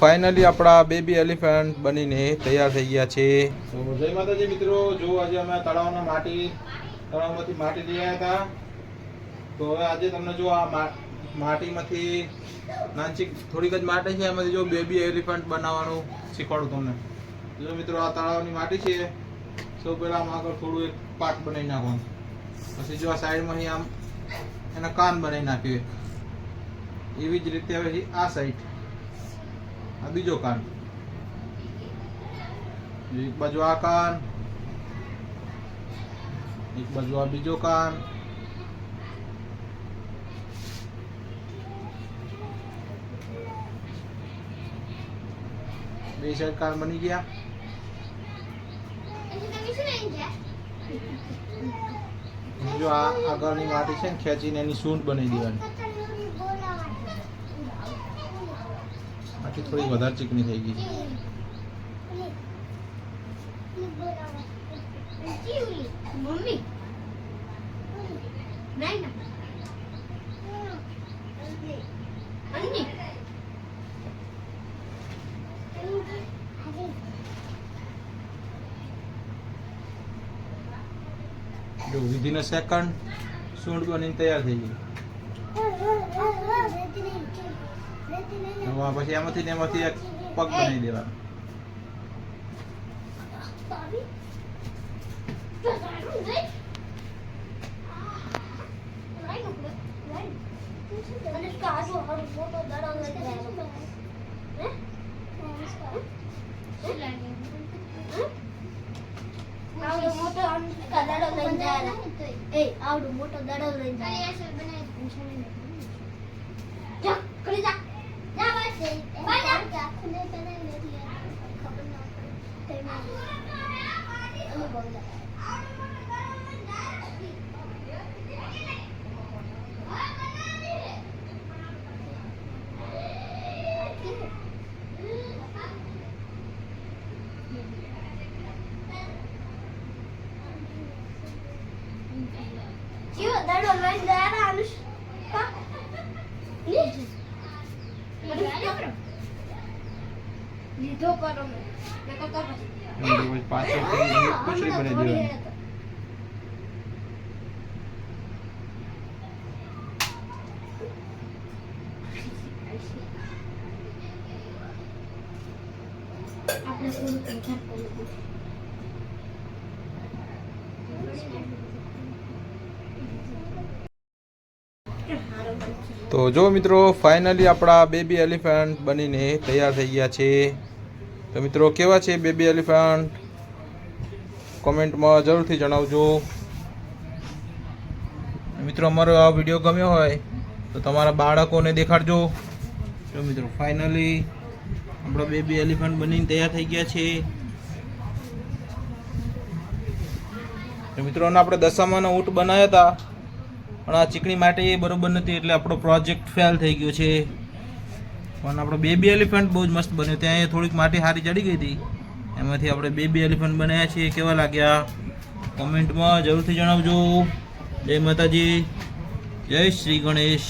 Finally આપણા baby elephant બનીને તૈયાર થઈ ગયા છે। તો જય માતાજી મિત્રો, જો આજે અમે તળાવમાંથી માટી લઈ આવ્યા હતા। તો હવે આજે તમને જો આ માટીમાંથી નાનચી થોડીક જ માટી છે, એમાંથી જો બેબી એલિફન્ટ બનાવવાનું શીખવાડું તમને। જો મિત્રો આ તળાવની માટી છે, સૌ પહેલા આમ આગળ થોડું એક પાટ બનાવી નાખવાનું, પછી જો આ સાઈડમાં અહીં આમ એના કાન બનાવી નાખ્યું। એવી જ રીતે હવે આ સાઈડ આ બીજો કાન, એક બાજુ આ કાન, એક બાજુ આ બીજો કાન, બે સાઈડ કાન બની ગયા। જો આ આગળની માટી છે ને, ખેંચીને એની સૂંઢ બનાવી દેવાની। માટી થોડી વધારે ચીકણી થઈ ગઈ। જો વિધિન અ સેકન્ડ સૂંઢ બનીને તૈયાર થઈ ગઈ। પછી એમાંથી ને એમાંથી એક પગ બનાવી દેવાનો। આવડું મોટો દડો લઈને જાય જા કરી જા જા બસ બાય જા ખુને તને નથી ખબર ના પડે તેમાં બોલ Cute, that one right there, Anushka. લીધો કરો મેં કરતો પછી પાછળથી પૂંછડી બનાવી દેવાની। આપણે થોડું વધારે કરી તો જો મિત્રો ફાઇનલી આપણા બેબી એલિફન્ટ બનીને તૈયાર થઈ ગયા છે। તો મિત્રો કેવા છે બેબી એલિફન્ટ, કોમેન્ટમાં જરૂરથી જણાવજો। મિત્રો અમારો આ વિડીયો ગમ્યો હોય તો તમારા બાળકોને દેખાડજો। જો મિત્રો ફાઇનલી આપણો બેબી એલિફન્ટ બનીને તૈયાર થઈ ગયા છે। તો મિત્રો આપણે દશામાના ઊંટ બનાવ્યા હતા, પણ આ ચીકણી માટી બરોબર નથી એટલે આપણો પ્રોજેક્ટ ફેલ થઈ ગયો છે। પણ આપણો બેબી એલિફન્ટ બહુ જ મસ્ત બન્યો। ત્યાં થોડીક માટી સારી ચડી ગઈ હતી, એમાંથી આપણે બેબી એલિફન્ટ બનાવ્યા છીએ। કેવા લાગ્યા કોમેન્ટમાં જરૂરથી જણાવજો। જય માતાજી, જય શ્રી ગણેશ।